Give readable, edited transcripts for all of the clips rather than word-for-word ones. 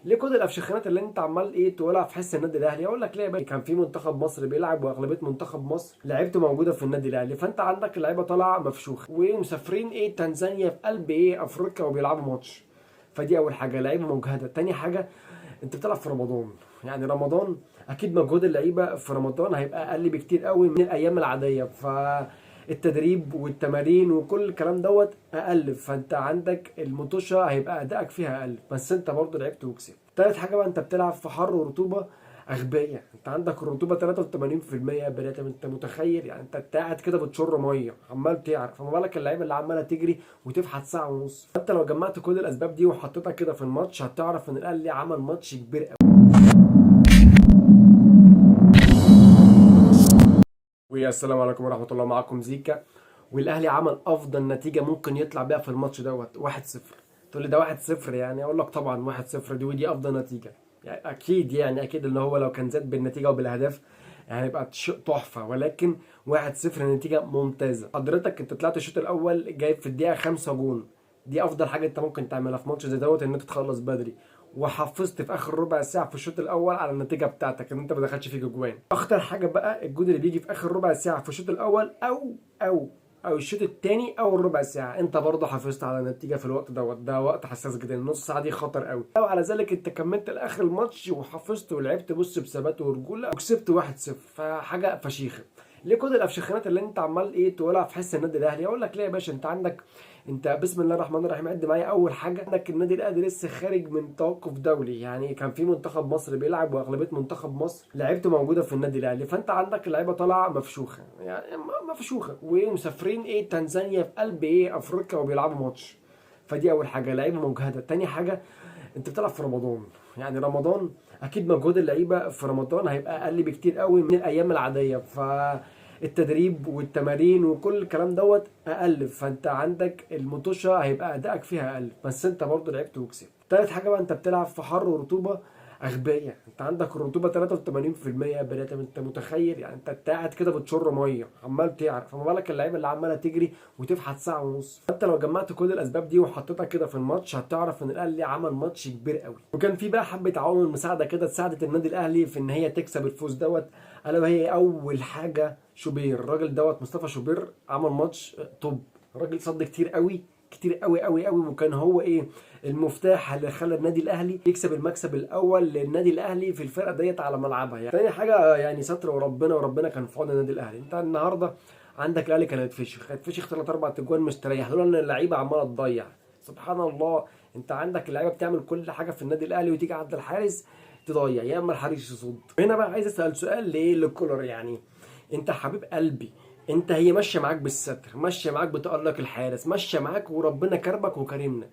ليه كل الافشخانات اللي انت عمال تقولها في حس النادي الاهلي؟ اقول لك ليه يا باشا. كان في منتخب مصر بيلعب، واغلبيه منتخب مصر لعيبته موجوده في النادي الاهلي، فانت عندك اللعيبه طالعه مفشوخه ومسافرين تنزانيا في قلب افريقيا وبيلعبوا ماتش. فدي اول حاجه، لعيبه مجهده. تاني حاجه، انت بتلعب في رمضان، يعني رمضان اكيد مجهود اللعيبه في رمضان هيبقى اقل بكتير قوي من الايام العاديه، فالتدريب والتمارين وكل الكلام دوت اقل، فانت عندك المطوشه هيبقى ادائك فيها اقل، بس انت برضه لعبت وكسبت. تالت حاجه بقى، انت بتلعب في حر ورطوبه اغبيه، انت عندك الرطوبه 83% يا بني ادم، انت متخيل؟ يعني انت قاعد كده بتشر ميه عمال تعرف، فما بالك اللعيبه اللي عماله تجري وتفحت ساعه ونص. فانت لو جمعت كل الاسباب دي وحطيتها كده في الماتش هتعرف ان الاهلي عمل ماتش كبير قوي. ويا السلام عليكم ورحمه الله، معاكم زيكا. والاهلي عمل افضل نتيجه ممكن يطلع بيها في الماتش دوت 1-0. تقول لي ده 1-0 يعني؟ اقول لك طبعا 1-0 ودي افضل نتيجه، يعني اكيد، يعني اكيد اللي هو لو كان زاد بالنتيجه وبالاهداف يعني يبقى شيء تحفه، ولكن 1-0 نتيجه ممتازه. حضرتك انت طلعت الشوط الاول جايب في الدقيقه 5 جون، دي افضل حاجه انت ممكن تعملها في ماتش زي دوت، ان انت تخلص بدري. وحافظت في اخر ربع ساعه في الشوط الاول على النتيجه بتاعتك ان انت ما دخلش فيك اجوان. اخطر حاجه بقى الجون اللي بيجي في اخر ربع ساعه في الشوط الاول او الشوط الثاني او الربع ساعه، انت برضه حافظت على النتيجه في الوقت دوت، ده وقت حساس جدا، النص ساعه دي خطر قوي. لو على ذلك انت كملت لاخر الماتش وحافظت ولعبت بص بثبات ورجوله وكسبت 1-0، فحاجه فشيخه. ليه كل الافشخانات اللي انت عمال تقولها في حس النادي الاهلي؟ اقول لك ليه يا باشا. انت عندك، انت بسم الله الرحمن الرحيم عد معايا. اول حاجه، عندك النادي الاهلي لسه خارج من توقف دولي، يعني كان في منتخب مصر بيلعب، واغلبيه منتخب مصر لعيبته موجوده في النادي الاهلي، فانت عندك اللعيبه طالعه مفشوخه، يعني مفشوخه ومسافرين تنزانيا في قلب افريقيا وبيلعبوا ماتش. فدي اول حاجه، لعيبه مجهده. تاني حاجه، انت بتلعب في رمضان، يعني رمضان اكيد مجهود اللعيبه في رمضان هيبقى اقل بكتير قوي من الايام العاديه، فالتدريب والتمارين وكل الكلام دوت اقل، فانت عندك المطوشه هيبقى ادائك فيها اقل، بس انت برضه لعبت وكسبت. تالت حاجه بقى، انت بتلعب في حر ورطوبه اغبيه، انت عندك الرطوبه 83% يا بني ادم، انت متخيل؟ يعني انت قاعد كده بتشر ميه عمال تعرف، فما بالك اللعيبه اللي عماله تجري وتفحت ساعه ونص. فانت لو جمعت كل الاسباب دي وحطيتها كده في الماتش هتعرف ان الاهلي عمل ماتش كبير قوي. وكان في بقى حبه عوامل مساعده كده ساعدت النادي الاهلي في ان هي تكسب الفوز دوت، الا وهي اول حاجه شوبير. الراجل دوت مصطفى شوبير عمل ماتش توب، الراجل صد كتير قوي كتير قوي قوي قوي، وكان هو المفتاح اللي خلى النادي الاهلي يكسب المكسب الاول للنادي الاهلي في الفرقه ديت على ملعبها. يعني تاني حاجه يعني ستر وربنا كان في عون النادي الاهلي. انت النهارده عندك الاهلي كان هيتفشخ 3 4 اجوان مستريح، لولا ان اللعيبه عماله تضيع. سبحان الله، انت عندك اللعيبه بتعمل كل حاجه في النادي الاهلي وتيجي عند الحارس تضيع، يا اما الحارس يصد. هنا بقى عايز اسال سؤال ليه لكولر، يعني انت حبيب قلبي، انت هي ماشيه معاك بالستر، ماشيه معاك بتألق الحارس، ماشيه معاك وربنا كرمك وكرمنا،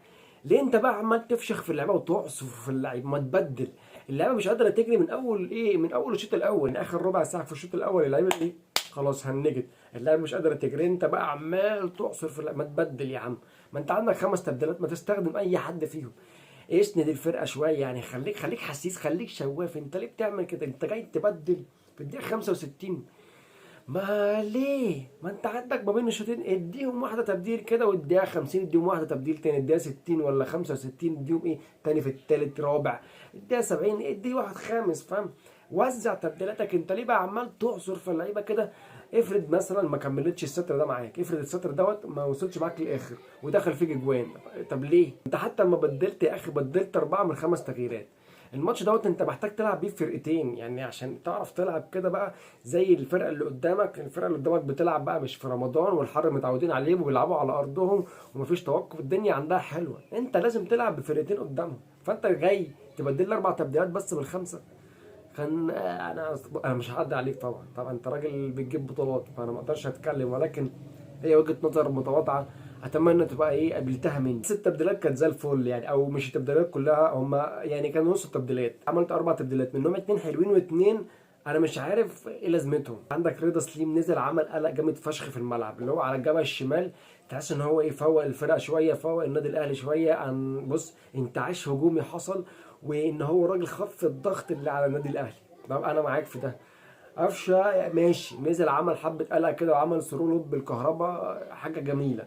ليه انت بقى عمال تفشخ في اللعيبه وتعصف في اللعيبه؟ ما تبدل. اللعيبه مش قادره تجري من اول من اول الشوط الاول، من اخر ربع ساعه في الشوط الاول اللعيبه خلاص هنجت، اللعيبه مش قادره تجري، انت بقى عمال تعصر في اللعيبة. ما تبدل يا عم، ما انت عندك 5 تبديلات، ما تستخدم اي حد فيهم، اسند الفرقه شويه، يعني خليك حسيس، خليك شواف. انت ليه بتعمل كده؟ انت جاي تبدل في الدقيقه 65؟ ما ليه؟ ما انت عندك ما بين الشوطين اديهم واحده تبديل كده، والدقيقه 50 اديهم واحده تبديل تاني، الدقيقه 60 ولا 65 اديهم تاني في التالت رابع، الدقيقه 70 ادي واحد خامس، فاهم؟ وزع تبديلاتك. انت ليه بقى عمال تعصر في اللعيبه كده؟ افرض مثلا ما كملتش السطر ده معاك، افرض السطر دوت ما وصلش معاك للاخر ودخل فيك اجوان، طب ليه؟ انت حتى لما بدلت يا اخي بدلت 4 من 5 تغييرات. الماتش دوت انت محتاج تلعب بيه فرقتين، يعني عشان تعرف تلعب كده بقى زي الفرقه اللي قدامك. الفرقه اللي قدامك بتلعب بقى مش في رمضان والحر متعودين عليه وبيلعبوا على ارضهم ومفيش توقف، الدنيا عندها حلوه، انت لازم تلعب بفرقتين قدامهم، فانت جاي تبدل لي 4 تبديلات بس من 5. كان انا مش هعدي عليك طبعا، طبعا انت راجل بتجيب بطولات فانا ما اقدرش اتكلم، ولكن هي وجهه نظر متواضعه، اتمنى تبقى قابلتها مني. 6 تبديلات كانت زي الفل يعني، او مش التبديلات كلها، هم يعني كانوا نص التبديلات. عملت 4 تبديلات منهم 2 حلوين واتنين انا مش عارف ايه لازمتهم. عندك رضا سليم نزل عمل قلق جامد فشخ في الملعب، اللي هو على الجبهه الشمال، تحس ان هو فوق الفرقه شويه، فوق النادي الاهلي شويه، عن بص انتعاش هجومي حصل، وان هو راجل خف الضغط اللي على النادي الاهلي. طب انا معاك في ده. قفشه ماشي، نزل عمل حبه قلق كده وعمل سرولوب بالكهرباء، حاجه جميله.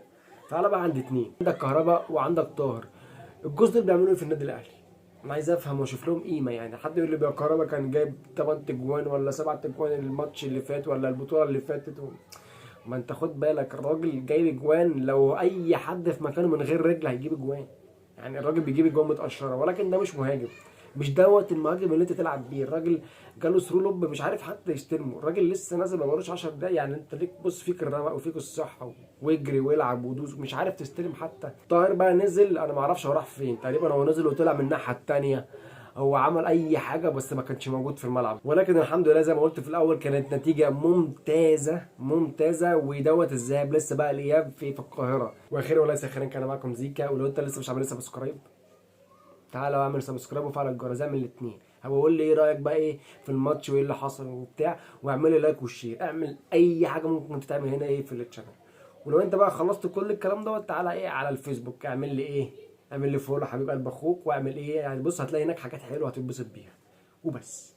تعالى بقى عند 2، عندك كهرباء وعندك طاهر، الجزء اللي بيعملوه في النادي الاهلي انا عايز افهم واشوف لهم قيمه. يعني حد يقول لي بقى كهربا كان جايب 8 تجوان ولا 7 تجوان الماتش اللي فات ولا البطوله اللي فاتت ما انت خد بالك الراجل جايب اجوان، لو اي حد في مكانه من غير رجل هيجيب اجوان. يعني الراجل بيجيب اجوان متقشره، ولكن ده مش مهاجم. مش دوت المهاجم اللي انت تلعب بيه. الراجل جاله ثرو لوب مش عارف حتى يستلمه. الراجل لسه نازل ما بقالوش 10 دقايق. يعني انت ليك بص فيك الروق وفيك الصحه واجري والعب ودوس، مش عارف تستلم حتى. طاهر بقى نزل، انا ما اعرفش هو راح فين. تقريبا هو نزل وطلع من الناحيه الثانيه، هو عمل اي حاجه بس ما كانش موجود في الملعب. ولكن الحمد لله زي ما قلت في الاول كانت نتيجه ممتازه ممتازه. ودوت الذهاب، لسه بقى الاياب في القاهره. واخيرا وليس اخيرا كان معاكم زيكا. ولو انت لسه مش عامل سبسكرايب، تعالى اعمل سبسكرايب وفعل الجرس، اعمل الاثنين. هقول لي ايه رايك بقى ايه في الماتش وايه اللي حصل وبتاع، واعمل لي لايك وشير. اعمل اي حاجه ممكن تتعمل هنا ايه في الشانل. ولو انت بقى خلصت كل الكلام دوت، تعالى ايه على الفيسبوك، اعمل لي ايه، اعمل لي فولو حبيب قلب اخوك، واعمل ايه يعني. بص هتلاقي هناك حاجات حلوه هتتبسط بيها وبس.